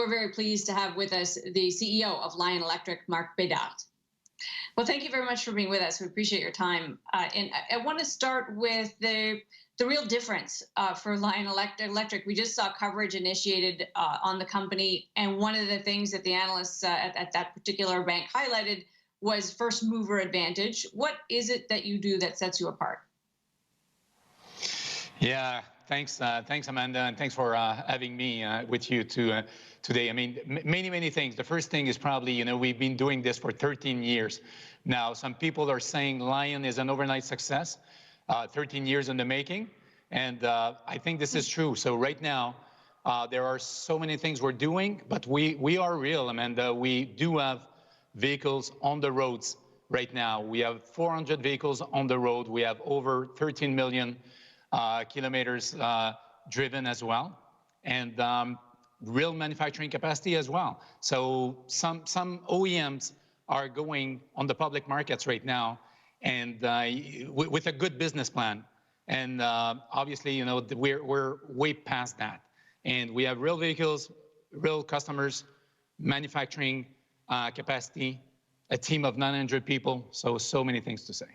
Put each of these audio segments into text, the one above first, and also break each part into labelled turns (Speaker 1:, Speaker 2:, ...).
Speaker 1: we're very pleased to have with us the CEO of Lion Electric, Marc Bedard. Well, thank you very much for being with us. We appreciate your time. And I want to start with the real difference for Lion Electric. We just saw coverage initiated on the company, and one of the things that the analysts at that particular bank highlighted was first mover advantage. What is it that you do that sets you apart?
Speaker 2: Yeah, thanks, Amanda, and thanks for having me with you today. I mean, many things. The first thing is probably, we've been doing this for 13 years now. Some people are saying Lion is an overnight success, 13 years in the making, and I think this is true. So right now, there are so many things we're doing, but we are real, Amanda. We do have vehicles on the roads right now. We have 400 vehicles on the road. We have over 13 million kilometers driven as well, and real manufacturing capacity as well. So some OEMs are going on the public markets right now, and with a good business plan. And obviously, we're way past that, and we have real vehicles, real customers, manufacturing capacity, a team of 900 people. So many things to say.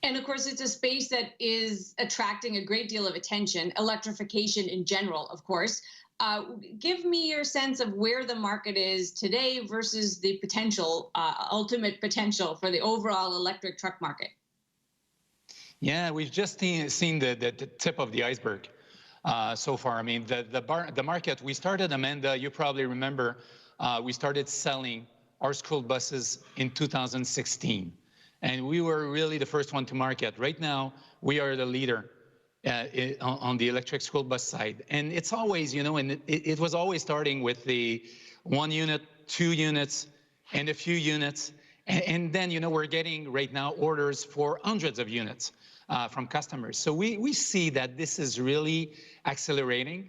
Speaker 1: And of course, it's a space that is attracting a great deal of attention, electrification in general, of course. Give me your sense of where the market is today versus the potential, ultimate potential for the overall electric truck market.
Speaker 2: Yeah, we've just seen the tip of the iceberg so far. I mean, the market, we started, Amanda, you probably remember, we started selling our school buses in 2016. And we were really the first one to market. Right now, we are the leader on the electric school bus side. And it's always, and it was always starting with the 1 unit, 2 units, and a few units. And then, we're getting right now orders for hundreds of units from customers. So we see that this is really accelerating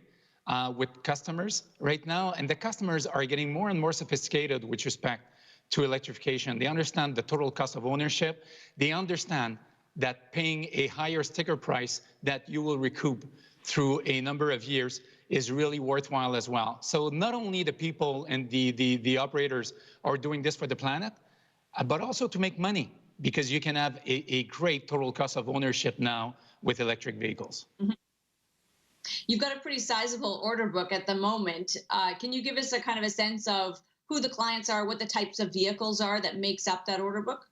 Speaker 2: with customers right now. And the customers are getting more and more sophisticated with respect to electrification. They understand the total cost of ownership. They understand that paying a higher sticker price that you will recoup through a number of years is really worthwhile as well. So not only the people and the operators are doing this for the planet, but also to make money, because you can have a great total cost of ownership now with electric vehicles.
Speaker 1: Mm-hmm. You've got a pretty sizable order book at the moment. Can you give us a kind of a sense of who the clients are, what the types of vehicles are that makes up that order book?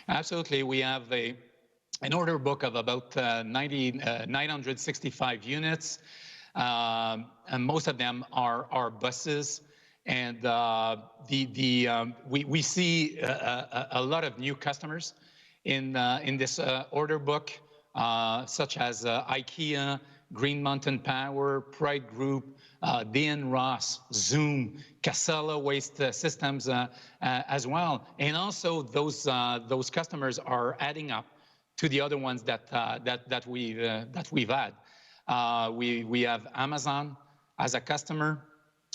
Speaker 2: Absolutely. We have an order book of about 965 units, and most of them are buses. And we see a lot of new customers in this order book, such as IKEA, Green Mountain Power, Pride Group, DN Ross, Zoom, Casella Waste Systems as well. And also those customers are adding up to the other ones that we've had. We have Amazon as a customer,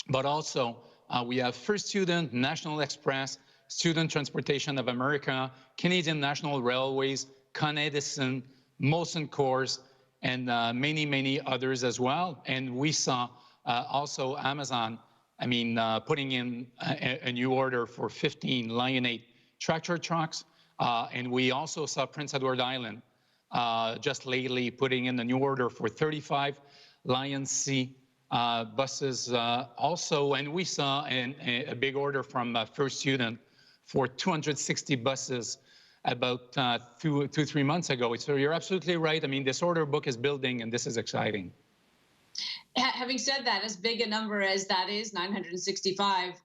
Speaker 2: but also we have First Student, National Express, Student Transportation of America, Canadian National Railways, Con Edison, Molson Coors, and many others as well. And we saw also Amazon, putting in a new order for 15 Lion 8 tractor trucks. And we also saw Prince Edward Island just lately putting in a new order for 35 Lion C buses also. And we saw a big order from First Student for 260 buses about 3 months ago. So you're absolutely right. I mean, this order book is building, and this is exciting.
Speaker 1: Having said that, as big a number as that is, 965,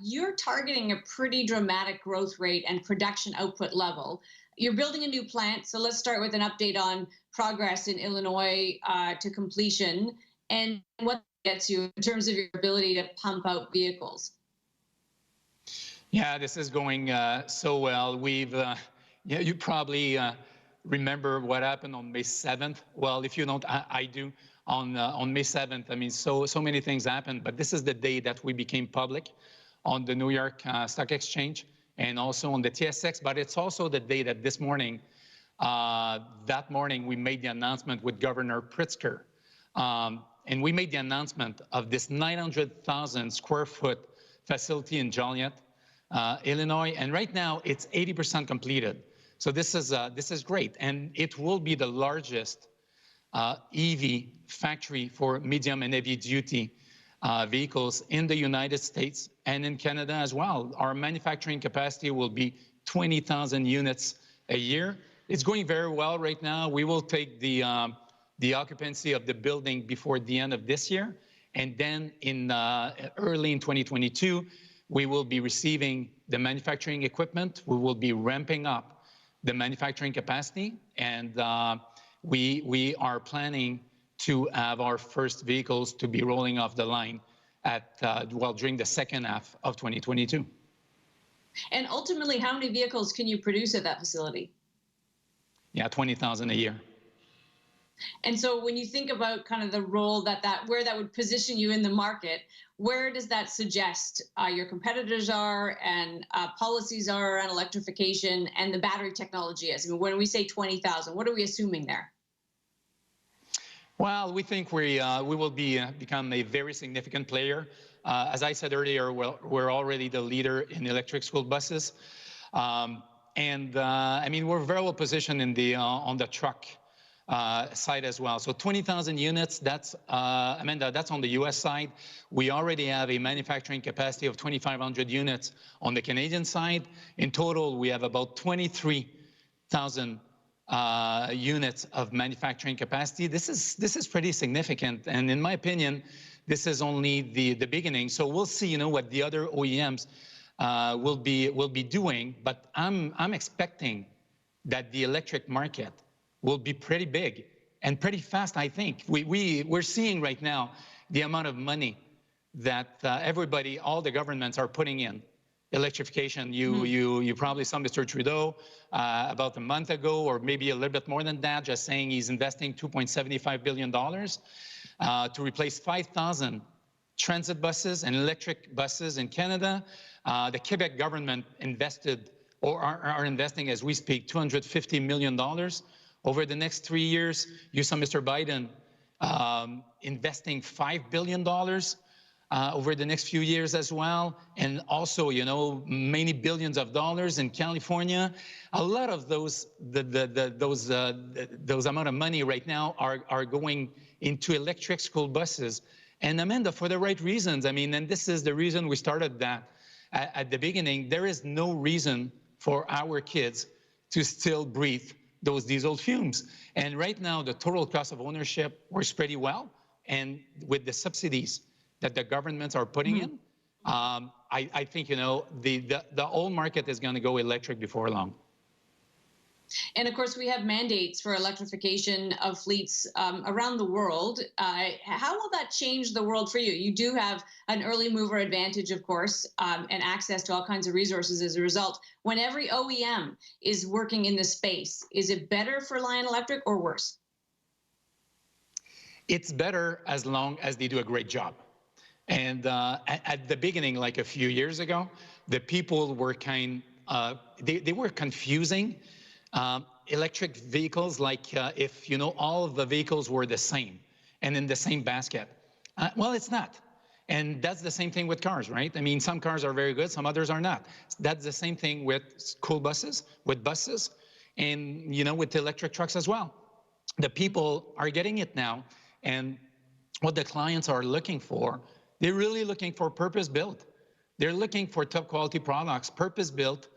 Speaker 1: you're targeting a pretty dramatic growth rate and production output level. You're building a new plant, so let's start with an update on progress in Illinois to completion, and what gets you in terms of your ability to pump out vehicles.
Speaker 2: Yeah, this is going so well. Yeah, you probably remember what happened on May 7th. Well, if you don't, I do. On May 7th, I mean, so many things happened, but this is the day that we became public on the New York Stock Exchange and also on the TSX. But it's also the day that this morning, that morning, we made the announcement with Governor Pritzker and we made the announcement of this 900,000 square foot facility in Joliet, Illinois, and right now it's 80% completed. So this is great, and it will be the largest EV factory for medium and heavy duty vehicles in the United States and in Canada as well. Our manufacturing capacity will be 20,000 units a year. It's going very well right now. We will take the occupancy of the building before the end of this year, and then in early in 2022, we will be receiving the manufacturing equipment. We will be ramping up the manufacturing capacity, and we are planning to have our first vehicles to be rolling off the line at during the second half of 2022.
Speaker 1: And ultimately, how many vehicles can you produce at that facility?
Speaker 2: Yeah, 20,000 a year.
Speaker 1: And so when you think about kind of the role where that would position you in the market, where does that suggest your competitors are and policies are around electrification and the battery technology is? I mean, when we say 20,000, what are we assuming there?
Speaker 2: Well, we think we will become a very significant player. As I said earlier, we're already the leader in electric school buses. I mean, we're very well positioned in on the truck side as well. So 20,000 units, that's, Amanda, that's on the US side. We already have a manufacturing capacity of 2,500 units on the Canadian side. In total, we have about 23,000 units of manufacturing capacity. This is pretty significant, and in my opinion, this is only the beginning. So we'll see, you know, what the other OEMs will be doing, but I'm expecting that the electric market will be pretty big and pretty fast. I think we're seeing right now the amount of money that everybody, all the governments are putting in electrification. You probably saw Mr. Trudeau about a month ago, or maybe a little bit more than that, just saying he's investing $2.75 billion to replace 5,000 transit buses and electric buses in Canada. The Quebec government invested, or are investing as we speak, $250 million over the next 3 years. You saw Mr. Biden investing $5 billion over the next few years as well, and also, you know, many billions of dollars in California. A lot of those amount of money right now are going into electric school buses. And Amanda, for the right reasons. I mean, and this is the reason we started that at the beginning. There is no reason for our kids to still breathe those diesel fumes. And right now, the total cost of ownership works pretty well. And with the subsidies that the governments are putting in, I think, you know, the whole market is going to go electric before long.
Speaker 1: And of course, we have mandates for electrification of fleets around the world. How will that change the world for you? You do have an early mover advantage, of course, and access to all kinds of resources as a result. When every OEM is working in the space, is it better for Lion Electric or worse?
Speaker 2: It's better as long as they do a great job. And at the beginning, like a few years ago, the people were they were confusing electric vehicles, like if, you know, all of the vehicles were the same and in the same basket. Well, it's not. And that's the same thing with cars, right? I mean, some cars are very good, some others are not. That's the same thing with school buses, with buses, and, you know, with electric trucks as well. The people are getting it now, and what the clients are looking for, they're really looking for purpose-built. They're looking for top quality products, purpose-built,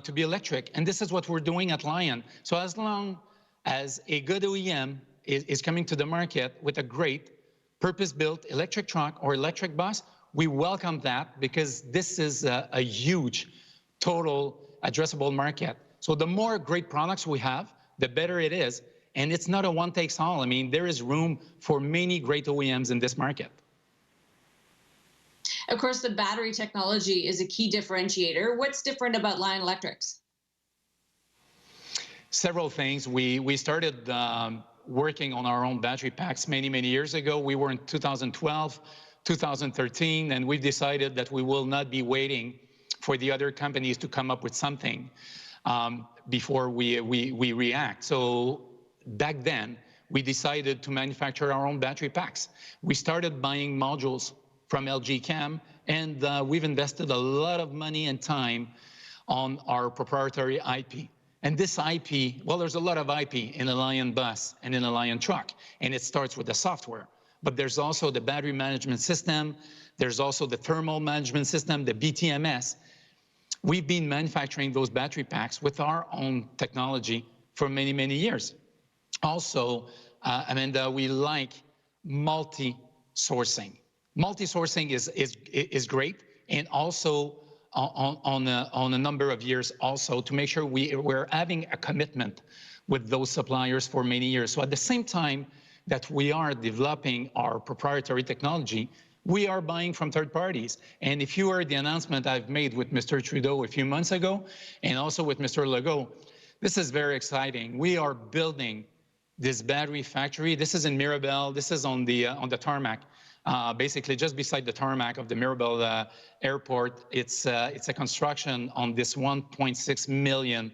Speaker 2: to be electric, and this is what we're doing at Lion. So as long as a good OEM is coming to the market with a great purpose-built electric truck or electric bus, we welcome that, because this is a huge total addressable market. So the more great products we have, the better it is, and it's not a one-takes-all. I mean, there is room for many great OEMs in this market.
Speaker 1: Of course, the battery technology is a key differentiator. What's different about Lion Electric's?
Speaker 2: Several things. We started working on our own battery packs many years ago. We were in 2012, 2013, and we decided that we will not be waiting for the other companies to come up with something before we react. So back then, we decided to manufacture our own battery packs. We started buying modules from LG Chem, and we've invested a lot of money and time on our proprietary IP. And this IP, well, there's a lot of IP in a Lion bus and in a Lion truck, and it starts with the software. But there's also the battery management system, there's also the thermal management system, the BTMS. We've been manufacturing those battery packs with our own technology for many, many years. Also, Amanda, we like multi-sourcing. Multi-sourcing is great, and also on a number of years also to make sure we're having a commitment with those suppliers for many years. So at the same time that we are developing our proprietary technology, we are buying from third parties. And if you heard the announcement I've made with Mr. Trudeau a few months ago, and also with Mr. Legault, this is very exciting. We are building this battery factory. This is in Mirabel. This is on the tarmac, basically just beside the tarmac of the Mirabel airport. It's a construction on this 1.6 million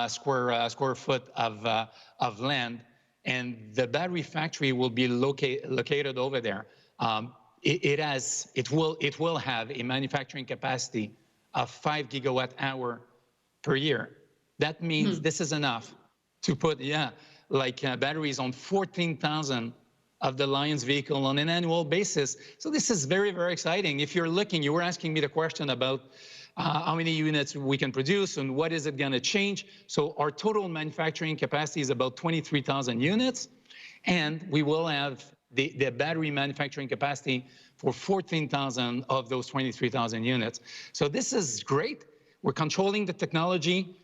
Speaker 2: square foot of land, and the battery factory will be located over there. It will have a manufacturing capacity of 5 gigawatt-hour per year. That means this is enough to put, batteries on 14,000 of the Lion's vehicle on an annual basis. So this is very, very exciting. If you're looking, you were asking me the question about how many units we can produce and what is it going to change. So our total manufacturing capacity is about 23,000 units, and we will have the battery manufacturing capacity for 14,000 of those 23,000 units. So this is great. We're controlling the technology.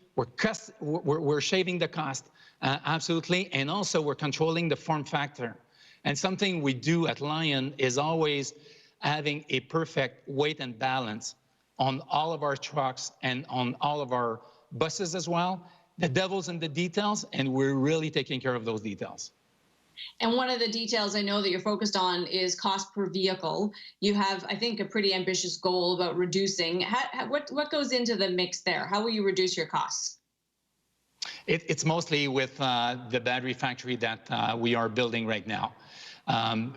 Speaker 2: We're shaving the cost, absolutely, and also we're controlling the form factor. And something we do at Lion is always having a perfect weight and balance on all of our trucks and on all of our buses as well. The devil's in the details, and we're really taking care of those details.
Speaker 1: And one of the details I know that you're focused on is cost per vehicle. You have, I think, a pretty ambitious goal about reducing. What goes into the mix there? How will you reduce your costs?
Speaker 2: It's mostly with the battery factory that we are building right now.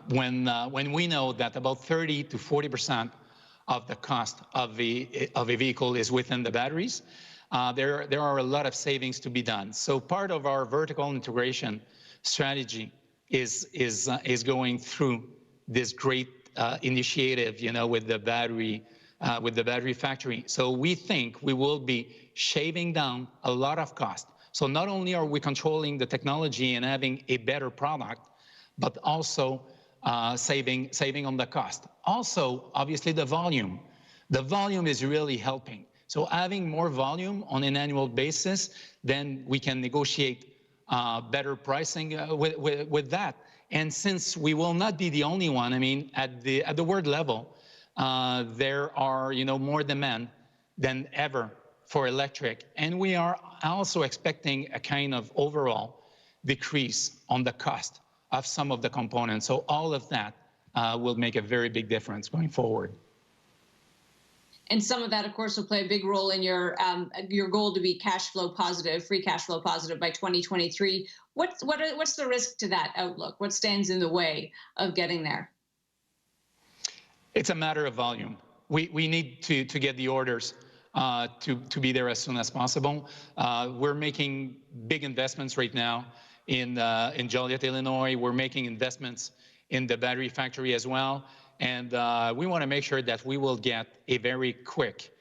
Speaker 2: When we know that about 30 to 40% of the cost of a vehicle is within the batteries, there are a lot of savings to be done. So part of our vertical integration strategy is going through this great initiative, with the battery factory. So we think we will be shaving down a lot of cost. So not only are we controlling the technology and having a better product, but also saving on the cost. Also, obviously, the volume. The volume is really helping. So having more volume on an annual basis, then we can negotiate better pricing with that. And since we will not be the only one, I mean, at the world level, there are more demand than ever for electric, and we are also expecting a kind of overall decrease on the cost of some of the components. So all of that will make a very big difference going forward.
Speaker 1: And some of that, of course, will play a big role in your goal to be cash flow positive, free cash flow positive by 2023. What's the risk to that outlook? What stands in the way of getting there?
Speaker 2: It's a matter of volume. We need to get the orders to be there as soon as possible. We're making big investments right now in Joliet, Illinois. We're making investments in the battery factory as well. And we want to make sure that we will get a very quick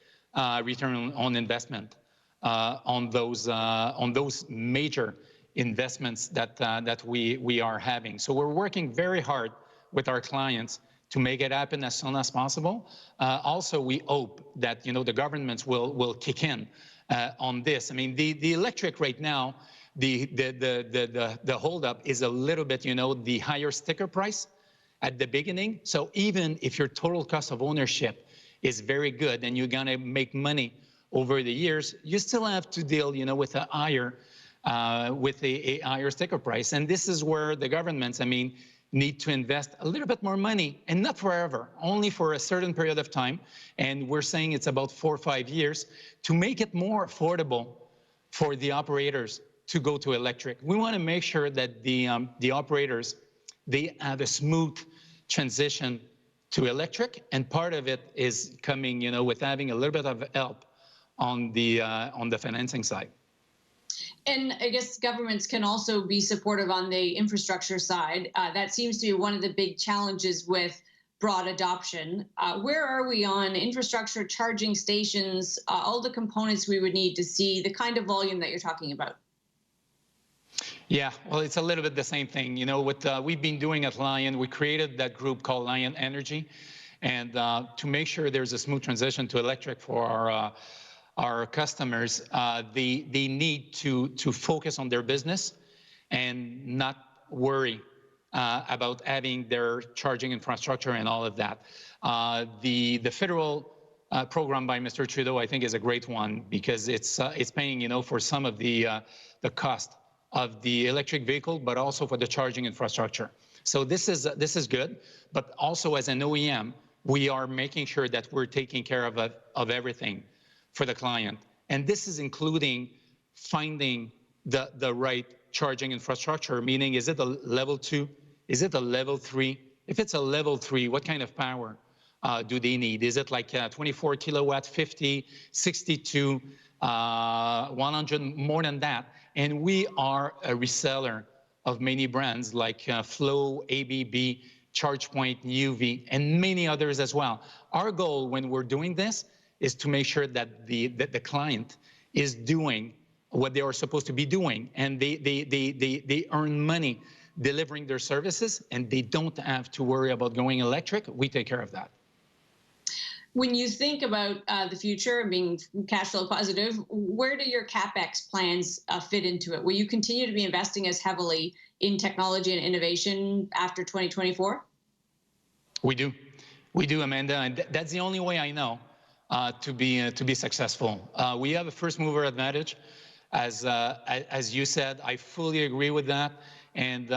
Speaker 2: return on investment on those major investments that we are having. So we're working very hard with our clients to make it happen as soon as possible. Also, we hope that the governments will kick in on this. I mean, the electric right now, the holdup is a little bit the higher sticker price at the beginning. So even if your total cost of ownership is very good and you're gonna make money over the years, you still have to deal with a higher sticker price. And this is where the governments, need to invest a little bit more money, and not forever, only for a certain period of time. And we're saying it's about 4 or 5 years to make it more affordable for the operators to go to electric. We want to make sure that the operators, they have a smooth transition to electric, and part of it is coming, with having a little bit of help on the financing side.
Speaker 1: And I guess governments can also be supportive on the infrastructure side. That seems to be one of the big challenges with broad adoption. Where are we on infrastructure, charging stations, all the components we would need to see the kind of volume that you're talking about?
Speaker 2: Yeah, well, it's a little bit the same thing. What we've been doing at Lion, we created that group called Lion Energy, and to make sure there's a smooth transition to electric for our customers, they need to focus on their business and not worry about having their charging infrastructure and all of that. The federal program by Mr. Trudeau, I think, is a great one because it's paying, for some of the cost of the electric vehicle, but also for the charging infrastructure. So this is good, but also as an OEM, we are making sure that we're taking care of everything for the client. And this is including finding the right charging infrastructure, meaning is it a level 2? Is it a level 3? If it's a level 3, what kind of power do they need? Is it like 24 kilowatts, 50, 62, 100, more than that? And we are a reseller of many brands like Flow, ABB, ChargePoint, UV, and many others as well. Our goal when we're doing this is to make sure that the client is doing what they are supposed to be doing, and they earn money delivering their services, and they don't have to worry about going electric. We take care of that.
Speaker 1: When you think about the future and being cash flow positive, where do your capex plans fit into it? Will you continue to be investing as heavily in technology and innovation after 2024? We do,
Speaker 2: Amanda, and that's the only way I know to be successful. We have a first mover advantage, as you said. I fully agree with that, and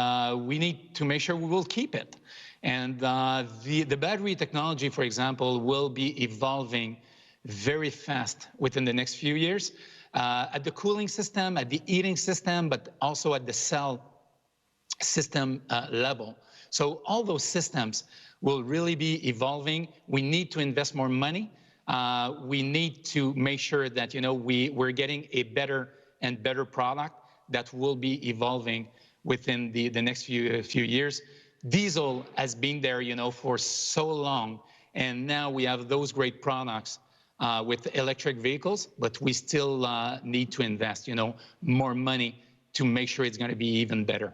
Speaker 2: we need to make sure we will keep it. And the battery technology, for example, will be evolving very fast within the next few years at the cooling system, at the heating system, but also at the cell system level. So all those systems will really be evolving. We need to invest more money. We need to make sure that we're getting a better and better product that will be evolving within the next few years. Diesel has been there, for so long, and now we have those great products with electric vehicles, but we still need to invest, more money to make sure it's going to be even better.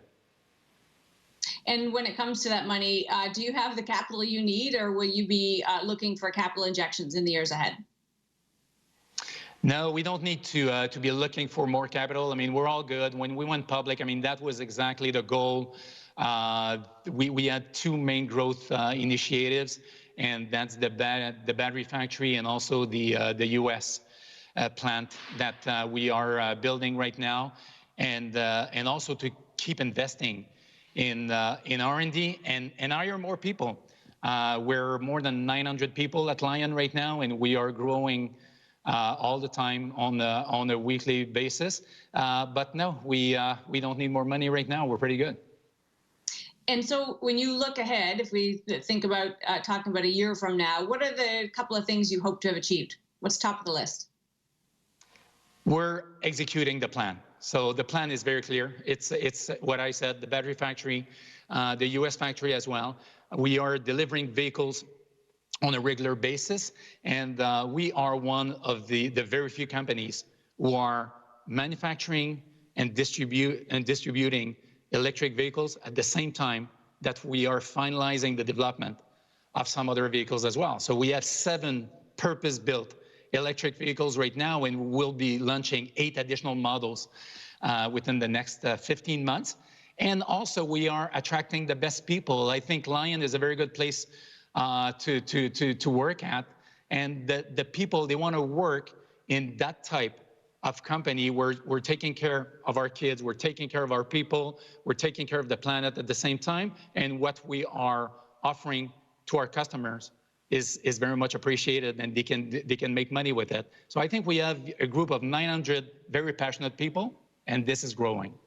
Speaker 1: And when it comes to that money, do you have the capital you need, or will you be looking for capital injections in the years ahead?
Speaker 2: No, we don't need to be looking for more capital. I mean, we're all good. When we went public, I mean, that was exactly the goal. We had two main growth initiatives, and that's the battery factory and also the U.S. Plant that we are building right now, and also to keep investing in R&D and hire more people. We're more than 900 people at Lion right now, and we are growing all the time on a weekly basis. But no, we don't need more money right now. We're pretty good.
Speaker 1: And so when you look ahead, if we think about talking about a year from now, what are the couple of things you hope to have achieved? What's top of the list?
Speaker 2: We're executing the plan. So the plan is very clear. It's what I said, the battery factory, the US factory as well. We are delivering vehicles on a regular basis, and we are one of the very few companies who are manufacturing and distributing electric vehicles at the same time that we are finalizing the development of some other vehicles as well. So we have 7 purpose-built electric vehicles right now, and we'll be launching 8 additional models within the next 15 months. And also we are attracting the best people. I think Lion is a very good place to work at, and the people, they want to work in that type of company where we're taking care of our kids, we're taking care of our people, we're taking care of the planet at the same time, and what we are offering to our customers is very much appreciated, and they can make money with it. So I think we have a group of 900 very passionate people, and this is growing.